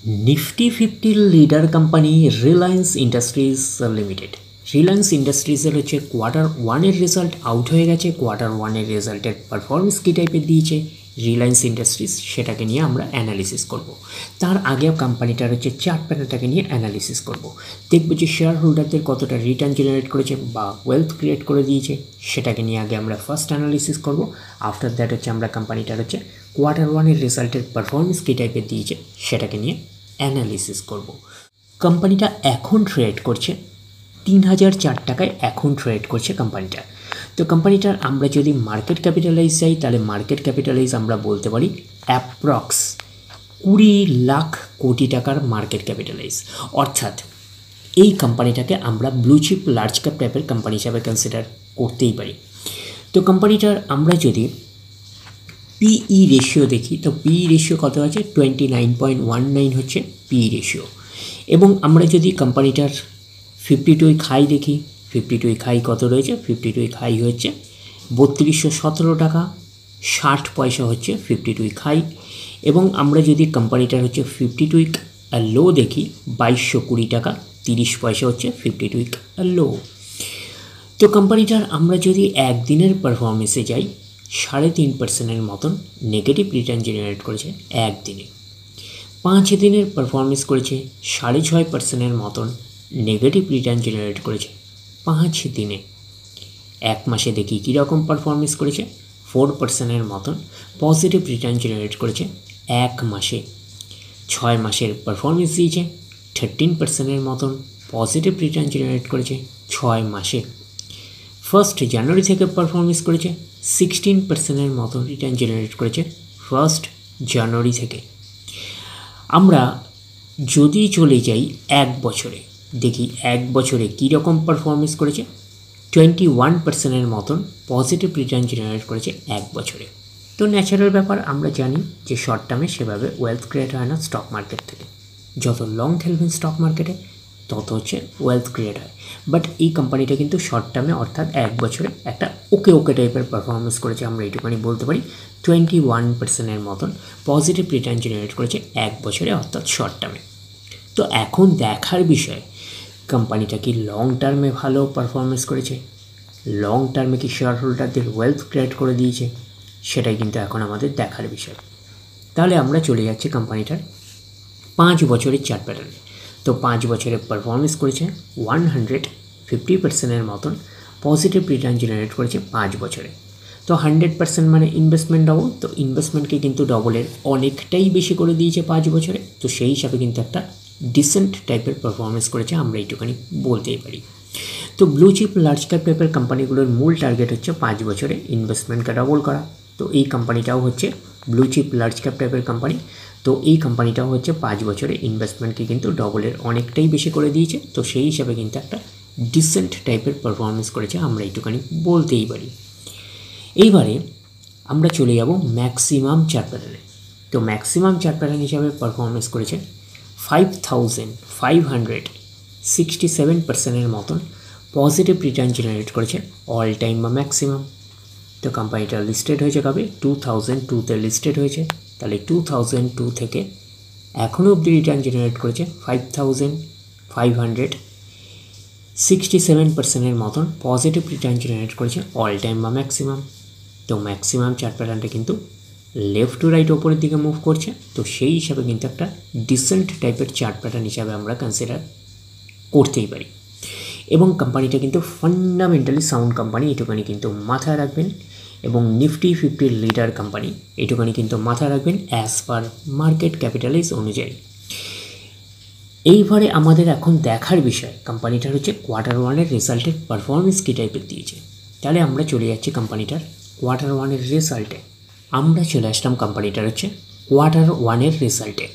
Nifty 50 leader company Reliance Industries Limited. Reliance ইন্ডাস্ট্রিজের হচ্ছে quarter ওয়ানের রেজাল্ট আউট হয়ে গেছে। কোয়ার্টার ওয়ানের রেজাল্টের পারফরমেন্স কী টাইপের দিয়েছে রিলায়েন্স ইন্ডাস্ট্রিজ, সেটাকে নিয়ে আমরা অ্যানালিসিস করব। তার আগে কোম্পানিটার হচ্ছে চার্ট প্যাটার্নটাকে নিয়ে অ্যানালিসিস করব। দেখব যে শেয়ার হোল্ডারদের কতটা রিটার্ন জেনারেট করেছে বা ওয়েলথ ক্রিয়েট করে দিয়েছে, সেটাকে নিয়ে আগে আমরা ফার্স্ট অ্যানালিসিস করব। আফটার দ্যাট হচ্ছে আমরা কোম্পানিটার হচ্ছে কোয়ার্টার ওয়ানের রেজাল্টের পারফরমেন্স কী টাইপের দিয়েছে সেটাকে নিয়ে অ্যানালিসিস করব। কোম্পানিটা এখন ট্রেড করছে 3004 টাকায়, এখন ট্রেড করছে কোম্পানিটা। তো কোম্পানিটার আমরা যদি মার্কেট ক্যাপিটালাইজ চাই, তাহলে মার্কেট ক্যাপিটালাইজ আমরা বলতে পারি অ্যাপ্রক্স 20 লাখ কোটি টাকার মার্কেট ক্যাপিটালাইজ। অর্থাৎ এই কোম্পানিটাকে আমরা ব্লু চিপ লার্জ ক্যাপ টাইপের কোম্পানি হিসাবে কনসিডার করতেই পারি। তো কোম্পানিটার আমরা যদি পিই রেশিও দেখি, তো পিই রেশিও কত আছে? 29.19 হচ্ছে পিই রেশিও। এবং আমরা যদি কোম্পানিটার 52 উইক হাই দেখি, 52 উইক হাই কত রয়েছে? 52 উইক হাই হচ্ছে 3217 টাকা 60 পয়সা হচ্ছে 52 উইক হাই। এবং আমরা যদি কোম্পানিটার হচ্ছে 52 উইক লো দেখি, 2220 টাকা 30 পয়সা হচ্ছে 52 উইক লো। তো কোম্পানিটার আমরা যদি একদিনের পারফরমেন্সে যাই, 3.5% মতন নেগেটিভ রিটার্ন জেনারেট করেছে একদিনে। 5 দিনের পারফরমেন্স করেছে 6.5% মতন নেগেটিভ রিটার্ন জেনারেট করেছে 5 দিনে। এক মাসে দেখি কীরকম পারফরমেন্স করেছে, 4% মতন পজিটিভ রিটার্ন জেনারেট করেছে এক মাসে। 6 মাসের পারফরমেন্স দিয়েছে 13% মতন পজিটিভ রিটার্ন জেনারেট করেছে 6 মাসে। 1 জানুয়ারি থেকে পারফরমেন্স করেছে 16% মতন রিটার্ন জেনারেট করেছে 1 জানুয়ারি থেকে। আমরা যদি চলে যাই এক বছরে, দেখি এক বছরে কীরকম পারফরমেন্স করেছে, 21% মতন পজিটিভ রিটার্ন জেনারেট করেছে এক বছরে। তো ন্যাচারাল ব্যাপার, আমরা জানি যে শর্ট টার্মে সেভাবে ওয়েলথ ক্রিয়েট হয় না স্টক মার্কেট থেকে। যত লং খেলবেন স্টক মার্কেটে তত হচ্ছে ওয়েলথ ক্রিয়েট হয়। বাট এই কোম্পানিটা কিন্তু শর্ট টার্মে অর্থাৎ এক বছরে একটা ওকে টাইপের পারফরমেন্স করেছে, আমরা এইটুখানি বলতে পারি। 21% মতন পজিটিভ রিটার্ন জেনারেট করেছে এক বছরে অর্থাৎ শর্ট টার্মে। তো এখন দেখার বিষয় কোম্পানিটা কি লং টার্মে ভালো পারফরমেন্স করেছে, লং টার্মে কি শেয়ার হোল্ডারদের ওয়েলথ ক্রিয়েট করে দিয়েছে, সেটাই কিন্তু এখন আমাদের দেখার বিষয়। তাহলে আমরা চলে যাচ্ছি কোম্পানিটার 5 বছরের চার্ট প্যাটার্নে। তো 5 বছরে পারফরমেন্স করেছে 150% মতন পজিটিভ রিটার্ন জেনারেট করেছে 5 বছরে। তো 100% মানে ইনভেস্টমেন্ট ডবল, তো ইনভেস্টমেন্টকে কিন্তু ডবলের অনেকটাই বেশি করে দিয়েছে 5 বছরে। তো সেই হিসাবে কিন্তু একটা ডিসেন্ট টাইপের পারফরমেন্স করেছে, আমরা এইটুখানি বলতেই পারি। তো ব্লু চিপ লার্জ ক্যাপ টাইপের কোম্পানিগুলোর মূল টার্গেট হচ্ছে 5 বছরে ইনভেস্টমেন্টকে ডবল করা। তো এই কোম্পানিটাও হচ্ছে ব্লু চিপ লার্জ ক্যাপ টাইপের কোম্পানি। তো এই কোম্পানিটাও হচ্ছে 5 বছরে ইনভেস্টমেন্টকে কিন্তু ডবলের অনেকটাই বেশি করে দিয়েছে। তো সেই হিসাবে কিন্তু একটা ডিসেন্ট টাইপের পারফরমেন্স করেছে, আমরা এইটুখানি বলতেই পারি। এইবারে আমরা চলে যাব ম্যাক্সিমাম চার্ট প্যাটার্নে। তো ম্যাক্সিমাম চার্ট প্যাটার্ন হিসাবে পারফরমেন্স করেছে 5567% মতন পজিটিভ রিটার্ন জেনারেট করেছে অল টাইম বা ম্যাক্সিমাম। তো কোম্পানিটা লিস্টেড হয়েছে কবে? 2002-তে লিস্টেড হয়েছে। তাহলে 2002 থেকে এখনও অবধি রিটার্ন জেনারেট করেছে 5567% মতন পজিটিভ রিটার্ন জেনারেট করেছে অল টাইম বা ম্যাক্সিমাম। তো ম্যাক্সিমাম চার্ট প্যাটার্নটা কিন্তু লেফট টু রাইট ওপরের দিকে মুভ করছে। তো সেই হিসাবে কিন্তু একটা ডিসেন্ট টাইপের চার্ট প্যাটার্ন হিসাবে আমরা কনসিডার করতেই পারি। এবং কোম্পানিটা কিন্তু ফান্ডামেন্টালি সাউন্ড কোম্পানি, এটুখানি কিন্তু মাথায় রাখবেন। এবং নিফটি 50 লিডার কোম্পানি, এটুখানি কিন্তু মাথায় রাখবেন অ্যাজ পার মার্কেট ক্যাপিটালাইজ অনুযায়ী। এইবারে আমাদের এখন দেখার বিষয় কোম্পানিটার হচ্ছে কোয়ার্টার ওয়ানের রেজাল্টের পারফরমেন্স কী টাইপের দিয়েছে। তাহলে আমরা চলে যাচ্ছি কোম্পানিটার কোয়ার্টার ওয়ানের রেজাল্টে। আমরা চলে আসলাম কোম্পানিটার হচ্ছে কোয়ার্টার ওয়ানের রেজাল্টে।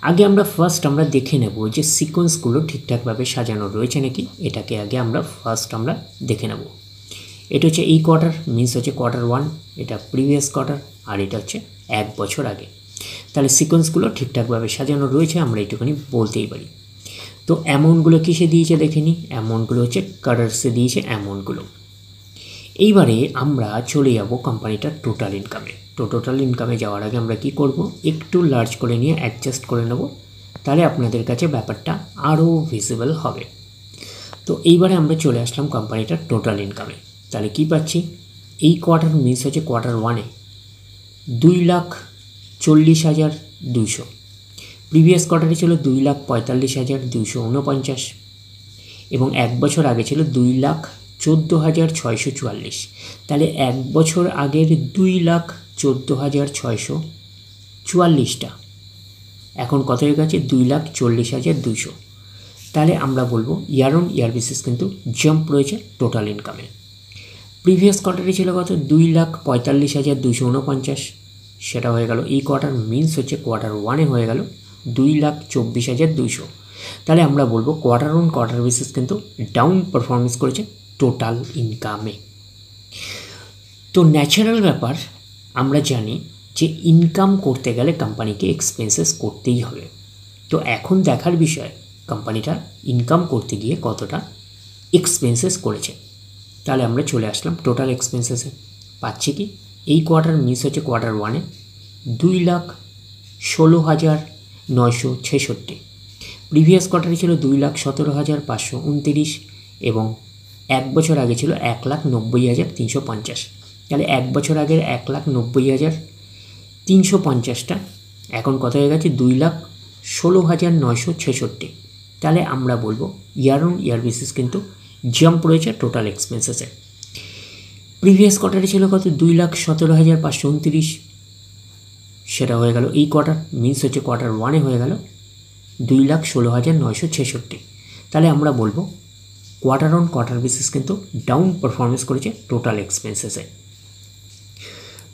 আগে আমরা আমরা দেখে নেব যে সিকোয়েন্সগুলো ঠিকঠাকভাবে সাজানো রয়েছে নাকি, এটাকে আগে আমরা দেখে নেব। এটা হচ্ছে এই কোয়ার্টার, মিনস হচ্ছে কোয়ার্টার ওয়ান, এটা প্রিভিয়াস কোয়ার্টার, আর এটা হচ্ছে এক বছর আগে। তাহলে সিকোয়েন্সগুলো ঠিকঠাকভাবে সাজানো রয়েছে, আমরা এইটুখানি বলতেই পারি। তো অ্যামাউন্টগুলো কিসে দিয়েছে দেখে নিই। অ্যামাউন্টগুলো হচ্ছে কারার্সে দিয়েছে অ্যামাউন্টগুলো। এইবারে আমরা চলে যাব কোম্পানিটার টোটাল ইনকামে। তো টোটাল ইনকামে যাওয়ার আগে আমরা কি করব, একটু লার্জ করে নিয়ে অ্যাডজাস্ট করে নেব তাহলে আপনাদের কাছে ব্যাপারটা আরও ভিজিবল হবে। তো এইবারে আমরা চলে আসলাম কোম্পানিটার টোটাল ইনকামে। তাহলে কি পাচ্ছি, এই কোয়ার্টার মিস হচ্ছে কোয়ার্টার ওয়ানে 2,40,200, প্রিভিয়াস কোয়ার্টারে ছিল 2,45,249 এবং এক বছর আগে ছিল 2,14,644। তাহলে এক বছর আগের 2,14,644টা এখন কত হয়ে গেছে 2,40,200। তাহলে আমরা বলবো ইয়ার অন ইয়ার বেসিস কিন্তু জাম্প রয়েছে টোটাল ইনকামে। প্রিভিয়াস কোয়ার্টারে ছিল কত 2,45,249, সেটা হয়ে গেল এই কোয়ার্টার মিনস হচ্ছে কোয়ার্টার ওয়ানে হয়ে গেল 2,24,200। তাহলে আমরা বলবো কোয়ার্টার অন কোয়ার্টার বেসিস কিন্তু ডাউন পারফরমেন্স করেছে টোটাল ইনকামে। তো ন্যাচারাল ব্যাপার, আমরা জানি যে ইনকাম করতে গেলে কোম্পানিকে এক্সপেন্সেস করতেই হবে। তো এখন দেখার বিষয় কোম্পানিটা ইনকাম করতে গিয়ে কতটা এক্সপেন্সেস করেছে। তাহলে আমরা চলে আসলাম টোটাল এক্সপেন্সেসে। পাচ্ছি কি, এই কোয়ার্টার মিস হচ্ছে কোয়ার্টার ওয়ানে 2,16,966, প্রিভিয়াস কোয়ার্টারে ছিল 2,17,529 এবং এক বছর আগে ছিল 1,90,350। তাহলে এক বছর আগের 1,90,350টা এখন কত হয়ে গেছে 2,16,966। তাহলে আমরা বলবো ইয়ার অন ইয়ার বেসিস কিন্তু জাম্প রয়েছে টোটাল এক্সপেন্সেসে। প্রিভিয়াস কোয়ার্টারে ছিল কত 2,17,529, সেটা হয়ে গেল এই কোয়ার্টার মিনস হচ্ছে কোয়ার্টার ওয়ানে হয়ে গেল 2,16,966। তাহলে আমরা বলবো কোয়ার্টার অন কোয়ার্টার বেসিস কিন্তু ডাউন পারফরমেন্স করেছে টোটাল এক্সপেন্সেসে।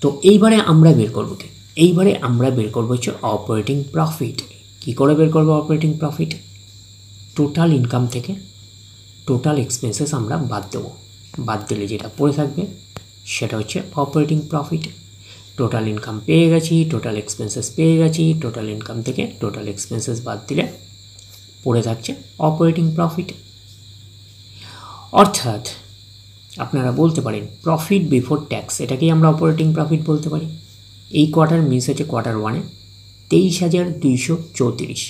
তো এইবারে আমরা বের করবো কি, এইবারে আমরা বের করবো হচ্ছে অপারেটিং প্রফিট। কী করে বের করবো অপারেটিং প্রফিট? টোটাল ইনকাম থেকে টোটাল এক্সপেন্সেস আমরা বাদ দেবো, বাদ দিলে যেটা পড়ে থাকবে সেটা হচ্ছে অপারেটিং প্রফিট। টোটাল ইনকাম পেয়ে গেছি, টোটাল এক্সপেন্সেস পেয়ে গেছি, টোটাল ইনকাম থেকে টোটাল এক্সপেন্সেস বাদ দিলে পড়ে থাকছে অপারেটিং প্রফিট। অর্থাৎ আপনারা বলতে পারেন প্রফিট বিফোর ট্যাক্স, এটাকেই আমরা অপারেটিং প্রফিট বলতে পারি। এই কোয়ার্টার মিস হচ্ছে কোয়ার্টার ওয়ানে 23,234,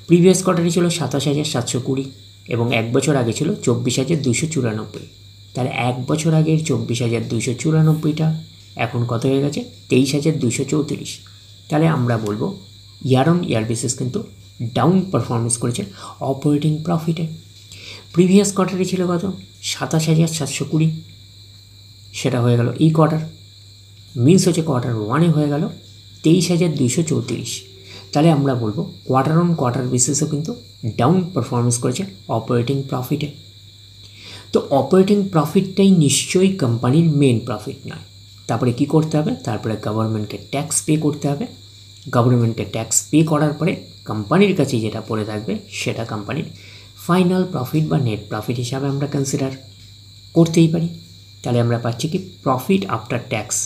প্রিভিয়াস কোয়ার্টারে ছিল 27,720 এবং এক বছর আগে ছিল 24,294। তাহলে এক বছর আগের 24,294টা এখন কত হয়ে গেছে 23,234। তাহলে আমরা বলবো ইয়ার অন ইয়ার বেসিস কিন্তু ডাউন পারফরমেন্স করেছে অপারেটিং প্রফিটে। প্রিভিয়াস কোয়ার্টারে ছিল কত 27,720, সেটা হয়ে গেল এই কোয়ার্টার মিনস হচ্ছে কোয়ার্টার ওয়ানে হয়ে গেল 23,234। তাহলে আমরা বলবো কোয়ার্টার অন কোয়ার্টার বেসিসও কিন্তু ডাউন পারফরমেন্স করেছে অপারেটিং প্রফিটে। তো অপারেটিং প্রফিটটাই নিশ্চয়ই কোম্পানির মেন প্রফিট নয়। তারপরে কি করতে হবে, তারপরে গভর্নমেন্টকে ট্যাক্স পে করতে হবে। গভর্নমেন্টকে ট্যাক্স পে করার পরে কোম্পানির কাছে যেটা পড়ে থাকবে সেটা কোম্পানির ফাইনাল প্রফিট বা নেট প্রফিট হিসাবে আমরা কনসিডার করতেই পারি। তাহলে আমরা পাচ্ছি কি প্রফিট আফটার ট্যাক্স,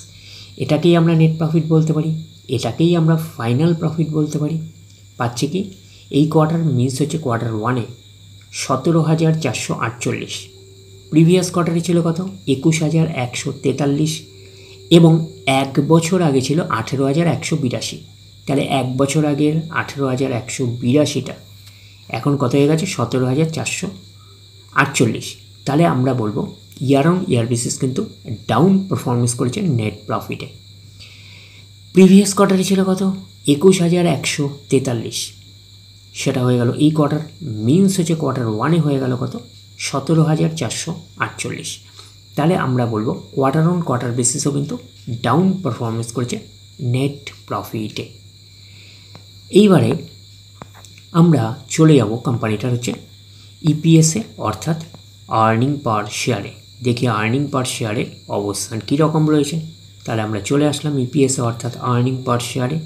এটাকেই আমরা নেট প্রফিট বলতে পারি, এটাকেই আমরা ফাইনাল প্রফিট বলতে পারি। পাচ্ছি কি এই কোয়ার্টার মিস হচ্ছে কোয়ার্টার ওয়ানে 17,448, প্রিভিয়াস কোয়ার্টারে ছিল কত 21,143 এবং এক বছর আগে ছিল 18,182। তাহলে এক বছর আগের 18,182টা এখন কত হয়ে গেছে 17,448। তাহলে আমরা বলবো ইয়ার অন ইয়ার বেসিস কিন্তু ডাউন পারফরমেন্স করেছে নেট প্রফিটে। প্রিভিয়াস কোয়ার্টারে ছিল কত 21,143, সেটা হয়ে গেল এই কোয়ার্টার মিনস হচ্ছে কোয়ার্টার ওয়ানে হয়ে গেল কত 17,448। তাহলে আমরা বলবো কোয়ার্টার অন কোয়ার্টার বেসিসও কিন্তু ডাউন পারফরমেন্স করেছে নেট প্রফিটে। এইবারে আমরা চলে যাব কোম্পানিটার হচ্ছে ইপিএসে অর্থাৎ আর্নিং পার শেয়ারে। দেখি আর্নিং পার শেয়ারের অবস্থান কীরকম রয়েছে। তাহলে আমরা চলে আসলাম ইপিএসে অর্থাৎ আর্নিং পার শেয়ারে।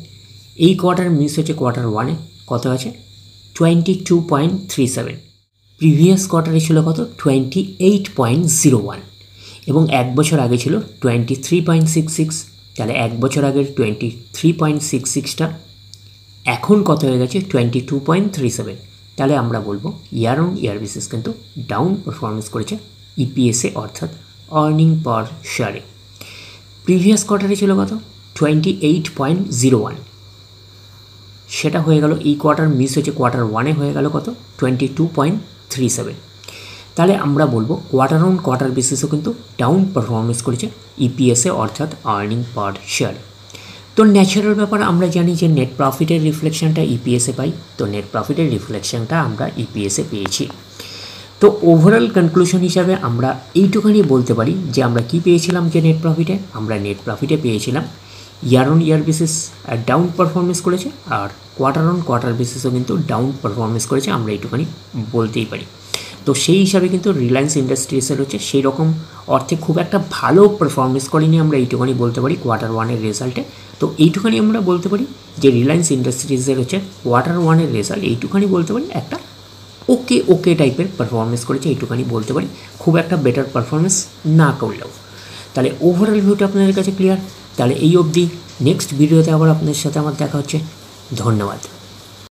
এই কোয়ার্টার মিস হচ্ছে কোয়ার্টার ওয়ানে কত আছে 22.37, প্রিভিয়াস কোয়ার্টারে ছিল কত 28.01 এবং এক বছর আগে ছিল 23.66। তাহলে এক বছর আগের 23.66টা এখন কত হয়ে গেছে 22.37। তাহলে আমরা বলবো ইয়ার অন ইয়ার বেসিস কিন্তু ডাউন পারফরমেন্স করেছে ইপিএসে অর্থাৎ আর্নিং পার শেয়ারে। প্রিভিয়াস কোয়ার্টারে ছিল কত 28.01, সেটা হয়ে গেল এই কোয়ার্টার মিস হয়েছে কোয়ার্টার ওয়ানে হয়ে গেল কত 22.37। তাহলে আমরা বলবো কোয়ার্টার অন কোয়ার্টার বেসিসও কিন্তু ডাউন পারফরমেন্স করেছে ইপিএসে অর্থাৎ আর্নিং পার শেয়ার। তো ন্যাচারাল ব্যাপার আমরা জানি যে নেট প্রফিটের রিফ্লেকশনটা ইপিএসে পাই, তো নেট প্রফিটের রিফ্লেকশনটা আমরা ইপিএসে পেয়েছি। তো ওভারঅল কনক্লুশন হিসাবে আমরা এইটুখানি বলতে পারি যে আমরা কি পেয়েছিলাম যে নেট প্রফিটে, আমরা নেট প্রফিটে পেয়েছিলাম year on year basis down performance করেছে, আর কোয়ার্টার অন কোয়ার্টার বেসিসও কিন্তু ডাউন পারফরমেন্স করেছে, আমরা এইটুখানি বলতেই পারি। তো সেই হিসাবে কিন্তু রিলায়েন্স ইন্ডাস্ট্রিজের হচ্ছে সেই রকম অর্থে খুব একটা ভালো পারফরমেন্স করেনি, আমরা এইটুখানি বলতে পারি কোয়ার্টার ওয়ানের রেজাল্টে। তো এইটুখানি আমরা বলতে পারি যে রিলায়েন্স ইন্ডাস্ট্রিজের হচ্ছে কোয়ার্টার ওয়ানের রেজাল্ট এইটুখানি বলতে পারি একটা ওকে টাইপের পারফরমেন্স করেছে, এইটুখানি বলতে পারি, খুব একটা বেটার পারফরমেন্স না করলেও। তাহলে ওভারঅল ভিউটা আপনাদের কাছে ক্লিয়ার। তাহলে এই অবধি, নেক্সট ভিডিওতে আবার আপনাদের সাথে আমার দেখা হচ্ছে। ধন্যবাদ।